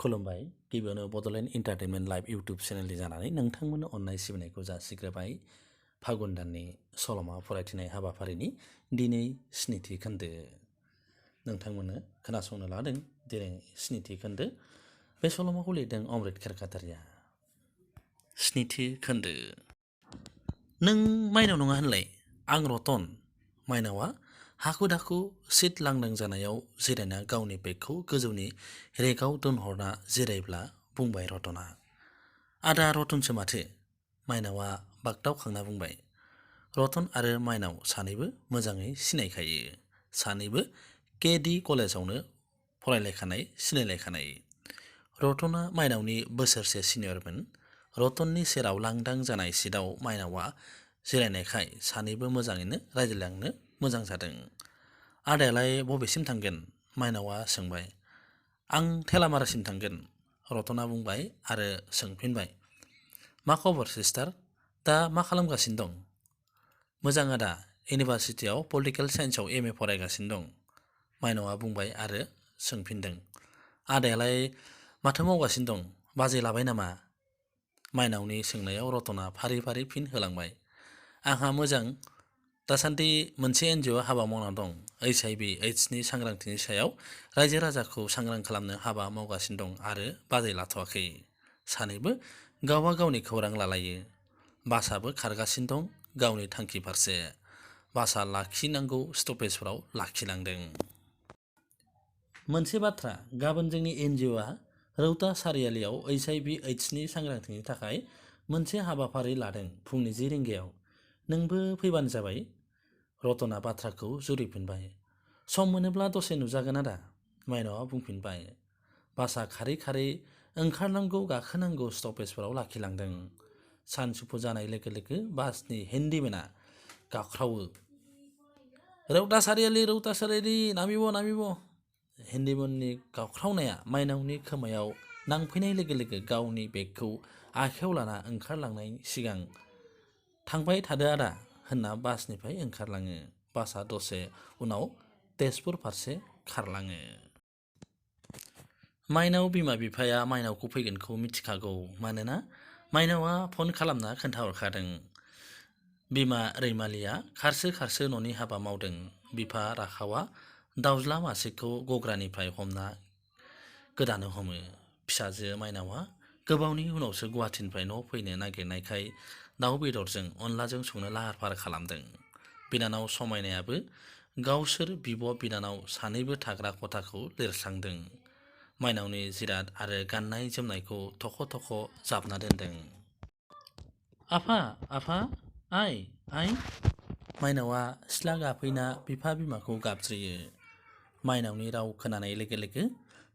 खुलुमबाय गिबियावनो Bodoland entertainment live YouTube चेनेलनि जानानै नोंथांमोननो अननाय सिबिनायखौ जासिग्रोबाय। फागुन दाननि सल'मा फरायथिनाय हाबाफारिनि दिनै स्निथि खोन्दो नोंथांमोननो खोनासंनो लादों। दिनै स्निथि खोन्दो बे सल'माखौ लिरदों अमृत खेरखातारिया। स्निथि खोन्दो। नों माइनाव नङा होनलाय? आं रतन। माइनावआ हाखु दाखु सिट लांदां जानायाव जिरायना गावनि बेगखौ गोजौनि रेकआव दोनहरना जिरायब्ला बुंबाय रतना। आदा रतनसो माथो? माइनावआ बागदावखांना बुंबाय। रतन आरो माइनाव सानैबो मोजाङै सिनायखायो। सानैबो के.डि. कलेजावनो फरायलायखानाय सिनायलायखानाय। रतना माइनावनि बोसोरसे सिनियरमोन। रतननि सेराव लांदां जानाय सिटआव माइनावआ जिरायनायखाय सानैबो मोजाङैनो रायज्लायलांनो मोजां जादों। आदायालाय बबेसिम थांगोन? माइनावआ सोंबाय। आं थेलामारासिम थांगोन, रतना बुंबाय आरो सोंफिनबाय। मा खबर सिस्टार? दा मा खालामगासिनो दं? मोजां आदा, इउनिभार्सिटियाव पलिटिकेल साइन्सआव एम.ए. फरायगासिनो दं, माइनावआ बुंबाय आरो सोंफिनदों। आदायालाय माथो मावगासिनो दं? बाजै लाबाय नामा? माइनावनि सोंनायाव रतना फारि फारि फिन होलांबाय। आंहा मोजां। दासान्दि मोनसे एनजिअ हाबा मावना दं। HIV/AIDS-नि सांग्रांथिनि सायाव रायजो राजाखौ सांग्रां खालामनो हाबा मावगासिनो दं आरो बाजै लाथ'वाखै। सानैबो गावबा गावनि खौरां लालायो। बासआबो खारगासिनो दं गावनि थांखि फारसे। बासआ लाखिनांगौ स्टपेजफोराव लाखिलांदों। मोनसे बाथ्रा, गाबोन जोंनि एनजिअआ रौता सारियालियाव HIV/AIDS-नि सांग्रांथिनि थाखाय मोनसे हाबाफारि लादों फुंनि 10 रिंगायाव। नोंबो फैबानो जाबाय। रतना बाथ्राखौ जुरिफिनबाय। सम मोनोब्ला दसे नुजागोन आदा, माइनावआ बुंफिनबाय। बासआ खारै खारै ओंखारनांगौ गाखोनांगौ स्टपेजफोराव लाखिलांदों। सानजौफु जानाय लोगो लोगो बासनि हेन्डिमेनआ गाख्रावो। रौता सारियालि नामिब' नामिब'। हेन्डिमेननि गाख्रावनाया माइनावनि खोमायाव नांफैनाय लोगो लोगो गावनि बेगखौ आखायाव लाना ओंखारलांनायनि सिगां थांबाय थादो आदा होनना बासनिफ्राय ओंखारलाङो। बासआ दसे उनाव तेजपुर फारसे खारलाङो। माइनाव बिमा बिफाया माइनावखौ फैगोनखौ मिथिखागौ, मानोना माइनावआ फन खालामना खोन्थाहरखादों। बिमा रैमालिया खारसो खारसो न'नि हाबा मावदों। बिफा राखावा दाउज्ला मासेखौ गग्रानिफ्राय हमना गोदानो हमो। फिसाजो माइनावआ गोबावनि उनावसो गुवाहाटिनिफ्राय न' फैनो नागिरनायखाय दाउ बेदरजों अनलाजों संनो लाहार फाहार खालामदों। बिनानाव समायनायाबो गावसोर बिब' बिनानाव सानैबो थाग्रा खथाखौ लिरस्रांदों। माइनावनि जिराद आरो गाननाय जोमनायखौ थख' थख' जाबना दोनदों। आफा आफा आइ आइ। माइनावआ सिथ्ला गाफैना बिफा बिमाखौ गाबज्रियो। माइनावनि राव खोनानाय लोगो लोगो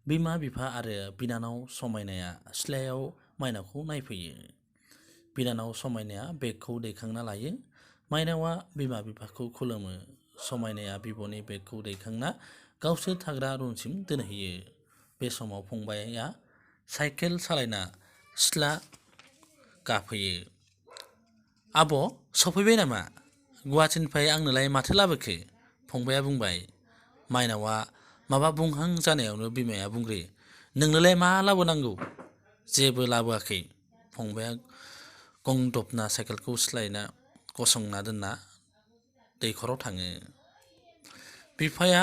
बिमा बिफा आरो बिनानाव समायनाया सिथ्लायाव माइनावखौ नायफैयो। बिनानाव समायनाया बेगखौ दैखांना लायो। माइनावआ बिमा बिफाखौ खुलुमो। समायनाया बिब'नि बेगखौ दैखांना गावसोर थाग्रा रुमसिम दोनहैयो। बे समाव फंबाइया साइकेल सालायना सिथ्ला गाफैयो। आब' सफैबाय नामा? गुवाहाटिनिफ्राय आंनोलाय माथो लाबोखो? फंबाइया बुंबाय। माइनावआ माबा बुंहां जानायावनो बिमाया बुंग्रोयो। नोंनोलाय मा लाबोनांगौ? जेबो लाबोआखै। फंबाइया गंदबना साइकेलखौ सिथ्लायना गसंना दोनना दैखराव थाङो। बिफाया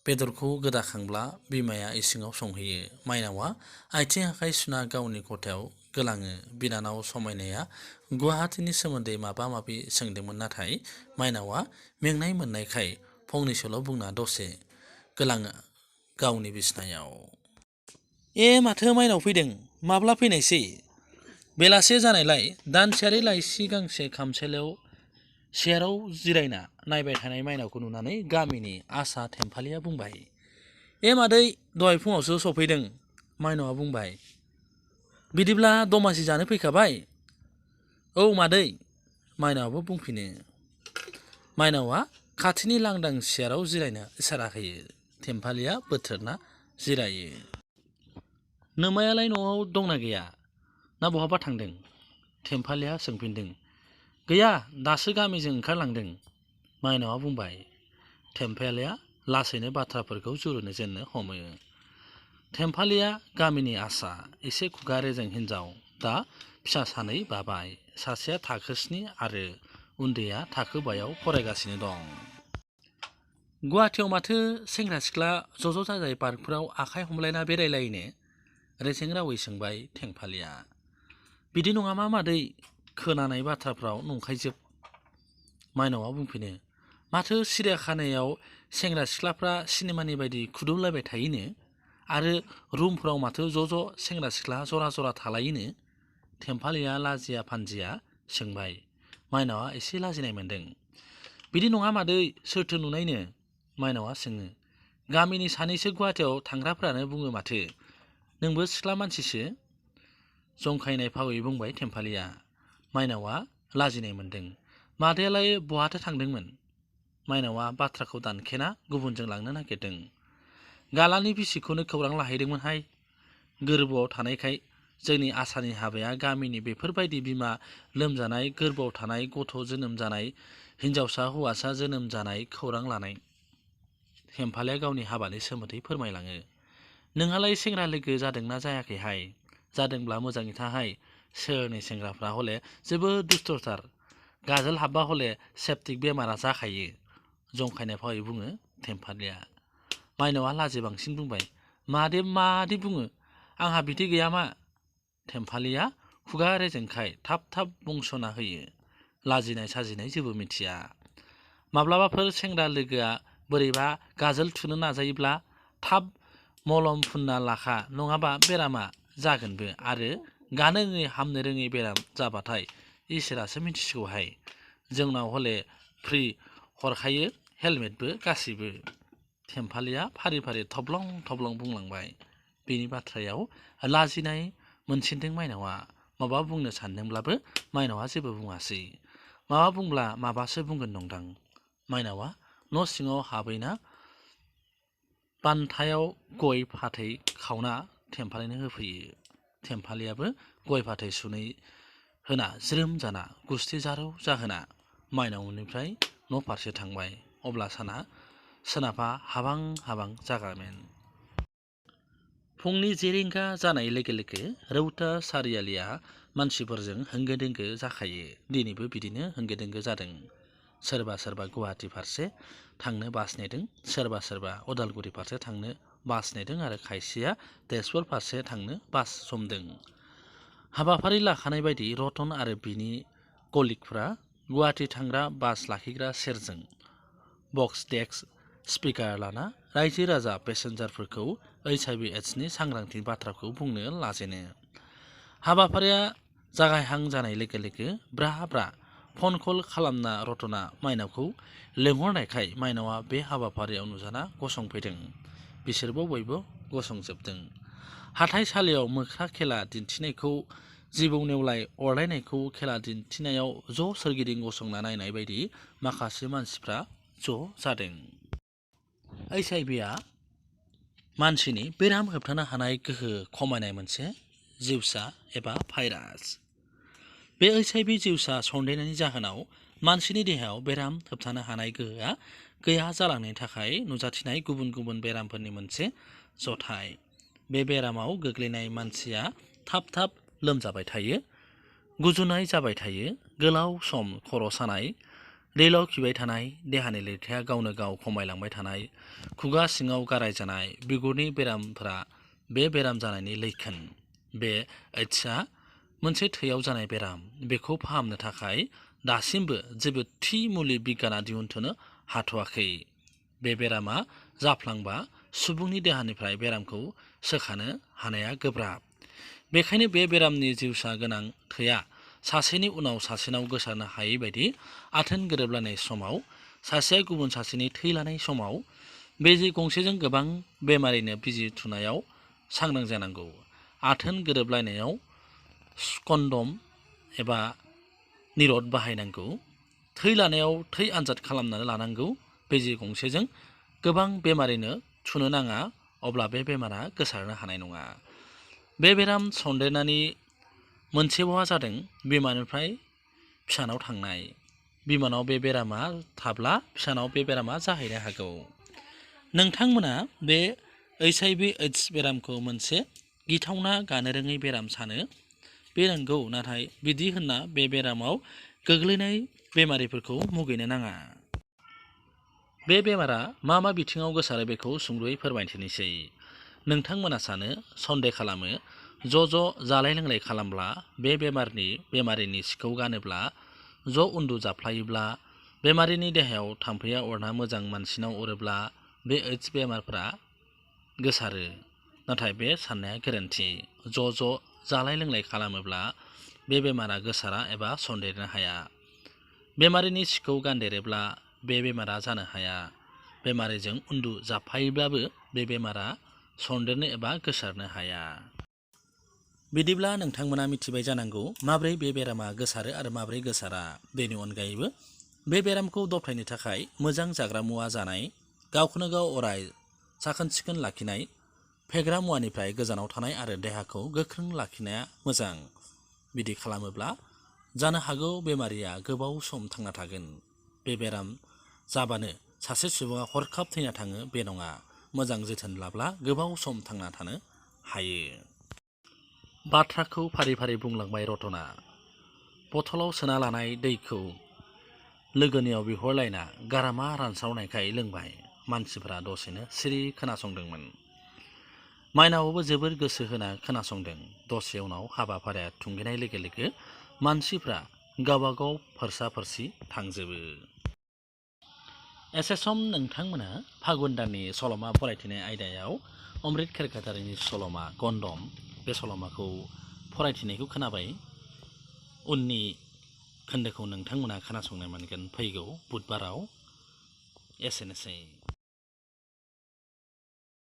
बेदरखौ गोदाखांब्ला बिमाया इसिङाव संहैयो। माइनावआ आथिं आखाइ सुना गावनि खथायाव गोलाङो। बिनानाव समायनाया गुवाहाटिनि सोमोन्दै माबा माबि सोंदोंमोन, नाथाय माइनावआ मेंनाय मोननायखाय फंनैसोल' बुंना दसे गोलाङो गावनि बिसनायाव। माथो माइनाव फैदों? माब्ला फैनायसै? बेलासे जानायलाय दानसेयारि लाइसि गांसे खामसालियाव चेयाराव जिरायना नायबाय थानाय माइनावखौ नुनानै गामिनि आसा थेम्फालिया बुंबाय। मादै, दहाय फुङावसो सफैदों, माइनावआ बुंबाय। बिदिब्ला दमासि जानो फैखाबाय? औ मादै, माइनावआबो बुंफिनो। माइनावआ खाथिनि लांदां चेयाराव जिरायनो इसारा होयो। थेम्फालिया बोथ्रोदना जिरायो। नोमायालाय न'आव दंना गैया? ना बहाबा थांदों? थेम्फालिया सोंफिनदों। गैया, दासो गामिजों ओंखारलांदों, माइनावआ बुंबाय। थेम्फालिया लासैनो बाथ्राफोरखौ जुरुनो जेननो हमो। थेम्फालिया गामिनि आसा एसे खुगा रेजें हिन्जाव दा फिसा सानै बाबाय सासेया थाखो 7 आरो उन्दैया थाखो 5आव फरायगासिनो दं। गुवाहाटियाव माथो सेंग्रा सिख्ला ज' जाजाय पार्कफोराव आखाइ हमलायना बेरायलायनो रेजें रावै सोंबाय थेम्फालिया। बिदि नङा मा मादै खोनानाय बाथ्राफ्राव नंखायजोब। माइनावआ बुंफिनो माथो सिरियाखानायाव सेंग्रा सिख्लाफ्रा सिनेमानि बायदि खुदुमलायबाय थायोनो आरो रुमफोराव माथो ज' सेंग्रा सिख्ला जरा जरा थालायोनो। थेम्फालिया लाजिया फानजिया सोंबाय। माइनावआ एसे लाजिनाय मोन्दों। बिदि नङा मादै सोरथो नुनायनो? माइनावआ सोङो। गामिनि सानैसो गुवाहाटियाव थांग्राफ्रानो बुङो माथो। नोंबो सिख्ला मानसिसो? जंखायनाय फावै बुंबाय थेम्फालिया। माइनावआ लाजिनाय मोन्दों। मादैयालाय बहाथो थांदोंमोन? माइनावआ बाथ्राखौ दानखेना गुबुनजों लांनो नागिरदों। गालानि बिसिखौनो खौरां लाहैदोंमोनहाय। गोरबोआव थानायखाय जोंनि आसानि हाबाया गामिनि बेफोरबायदि बिमा लोमजानाय गोरबोआव थानाय गथ' जोनोम जानाय हिन्जावसा हौवासा जोनोम जानाय खौरां लानाय। थेम्फालिया गावनि हाबानि सोमोन्दै फोरमायलाङो। नोंहालाय सेंग्रा लोगो जादोंना जायाखैहाय? जादोंब्ला मोजाङै थाहाय। सोरनि सेंग्राफ्रा हले जोबोद दुस्थथार। गाजोल हाबबा हले सेप्टिक बेमारा जाखायो। जंखायनाय फावै बुङो थेम्फालिया। माइनावआ लाजि बांसिन बुंबाय। मादि बुङो? आंहा बिदि गैया मा? थेम्फालिया खुगा रेजेंखाय थाब बुंस'ना होयो। लाजिनाय साजिनाय जेबो मिथिया। माब्लाबाफोर सेंग्रा लोगोआ बोरैबा गाजोल थुनो नाजायोब्ला थाब मलम फुनना लाखा नङाबा बेरामा जागोनबो आरो गानो रोङै हामनो रोङै बेराम जाबाथाय इसोरासो मिथिसिगौहाय। जोंनाव हले फ्रि हरखायो हेलमेटबो गासैबो। थेम्फालिया फारि थब्लं बुंलांबाय। बेनि बाथ्रायाव लाजिनाय मोनसिनदों माइनावआ। माबा बुंनो सानदोंब्लाबो माइनावआ जेबो बुङासै। माबा बुंब्ला माबासो बुंगोन नंदां। माइनावआ न' सिङाव हाबैना बान्थायाव गय फाथै खावना थेम्फालिनो होफैयो। थेम्फालियाबो गय फाथै सुनै होना ज्रोम जाना गुस्थि जारौ जाहोना माइनावनिफ्राय न' फारसे थांबाय। अब्ला साना सोनाबहा हाबां जागारमेन। फुंनि 10 रिंगा जानाय लोगो रौता सारियालिया मानसिफोरजों होंगो दोंगो जाखायो। दिनैबो बिदिनो होंगो दोंगो जादों। सोरबा गुवाहाटि फारसे थांनो बास नेदों, सोरबा उदालगुरि फारसे थांनो बास नेदों आरो खायसेया तेजपुर फारसे थांनो बास हमदों। हाबाफारि लाखानाय बायदि रतन आरो बिनि कलिगफ्रा गुवाहाटि थांग्रा बास लाखिग्रा सेरजों बक्स डेक्स स्पिकार लाना रायजो राजा पेसेन्जारफोरखौ HIV/AIDS सांग्रांथि बाथ्राखौ बुंनो लाजेनो। हाबाफारिया जागायहां जानाय लोगो ब्रा फन कल खालामना रतना माइनावखौ लेंहरनायखाय माइनावआ बे हाबाफारियाव नुजाना गसंफैदों। बिसोरबो बयबो गसंजोबदों। हाथाइसालियाव मोख्रा खेला दिन्थिनायखौ जिबौ नेवलाय अरलायनायखौ खेला दिन्थिनायाव ज' सोरगिदिं गसंना नायनाय बायदि माखासे मानसिफ्रा ज' जादों। HIVआ मानसिनि बेराम होबथानो हानाय गोहो खमायनाय मोनसे जिउसा एबा भाइरास। बे HIV जिउसा सन्देरनायनि जाहोनाव मानसिनि देहायाव बेराम होबथानो हानाय गोहोआ गैया जालांनायनि थाखाय नुजाथिनाय गुबुन बेरामफोरनि मोनसे जथाय। बे बेरामाव गोग्लैनाय मानसिया थाब लोमजाबाय थायो, गुजुनाय जाबाय थायो, गोलाव सम खर' सानाय, दैलाव खिबाय थानाय, देहानि लिरथाया गावनो गाव खमायलांबाय थानाय, खुगा सिङाव गाराय जानाय, बिगुरनि बेरामफोरा बे बेराम जानायनि लैखोन। बे एड्सआ मोनसे थैयाव जानाय बेराम। बेखौ फाहामनो थाखाय दासिमबो जेबो थि मुलि बिगियाना दिहुनथ'नो हाथ'वाखै। बे बेरामा जाफ्लांबा सुबुंनि देहानिफ्राय बेरामखौ सोखानो हानाया गोब्राब। बेखायनो बे बेरामनि जिउसा गोनां थैया सासेनि उनाव सासेनाव गोसारनो हायै बायदि आथोन गोरोबलायनाय समाव, सासेया गुबुन सासेनि थै लानाय समाव, बिजि गंसेजों गोबां बेमारिनो बिजि थुनायाव सांग्रां जानांगौ। आथोन गोरोबलायनायाव कनदम एबा निरद बाहायनांगौ। थै लानायाव थै आनजाद खालामनानै लानांगौ। बिजि गंसेजों गोबां बेमारिनो थुनो नाङा, अब्ला बे बेमारा गोसारनो हानाय नङा। बे बेराम सन्देरनायनि मोनसेबावआ जादों बिमानिफ्राय फिसानाव थांनाय। बिमानाव बे बेरामा थाब्ला फिसानाव बे बेरामा जाहैनो हागौ। नोंथांमोना बे HIV/AIDS बेरामखौ मोनसे गिथावना गानो रोङै बेराम सानो। बे नंगौ, नाथाय बिदि होनना बे बेरामाव गोग्लैनाय बेमारिफोरखौ मुगैनो नाङा। बे बेमारा मा मा बिथिङाव गोसारो बेखौ सुंद'यै फोरमायथिनोसै। नोंथांमोना सानो, सन्देह खालामो, ज' जालाय लोंलाय खालामब्ला, बे बेमारिनि सिखौ गानोब्ला, ज' उन्दुजाफ्लायोब्ला, बेमारिनि देहायाव थाम्फैया अरना मोजां मानसिनाव अरोब्ला बे एड्स बेमारफ्रा गोसारो। नाथाय बे साननाया गोरोन्थि। ज' जालाय लोंलाय खालामोब्ला बे बेमारा गोसारा एबा सन्देरनो हाया। बेमारिनि सिखौ गानदेरोब्ला बे बेमारा जानो हाया। बेमारिजों उन्दुजाफायोब्लाबो बे बेमारा सन्देरनो एबा गोसारनो हाया। बिदिब्ला नोंथांमोना मिथिबाय जानांगौ माब्रै बे बेरामा गोसारो आरो माब्रै गोसारा। बेनि अनगायैबो बे बेरामखौ दबथायनो थाखाय मोजां जाग्रा मुवा जानाय, गावखौनो गाव अराय साखोन सिखोन लाखिनाय, फेग्रा मुवानिफ्राय गोजानाव थानाय आरो देहाखौ गोख्रों लाखिनाया मोजां। बिदि खालामोब्ला जानो हागौ बेमारिया गोबाव सम थांना थागोन। बे बेराम जाबानो सासे सुबुङा हरखाब थैना थाङो बे नङा। मोजां जोथोन लाब्ला गोबाव सम थांना थानो हायो। बाथ्राखौ फारि फारि बुंलांबाय रतना। बथलाव सोना लानाय दैखौ लोगोनियाव बिहरलायना गारामा रानस्रावनायखाय लोंबाय। मानसिफ्रा दसेनो सिरि खोनासंदोंमोन। माइनावआबो जोबोर गोसो होना खोनासंदों। दसे उनाव हाबाफारिया थुंगेनाय लोगो लोगो मानसिफ्रा गावबागाव फोरसा-फोरसि थांजोबो। एसे सम नोंथांमोना फागुन दाननि सल'मा फरायथिनाय आयदायाव अमृत खेरखातारिनि सल'मा कनदम, बे सल'माखौ फरायथिनायखौ खोनाबाय। उननि खोन्दोखौ नोंथांमोना खोनासंनो मोनगोन फैगौ बुधबाराव। एसेनोसै।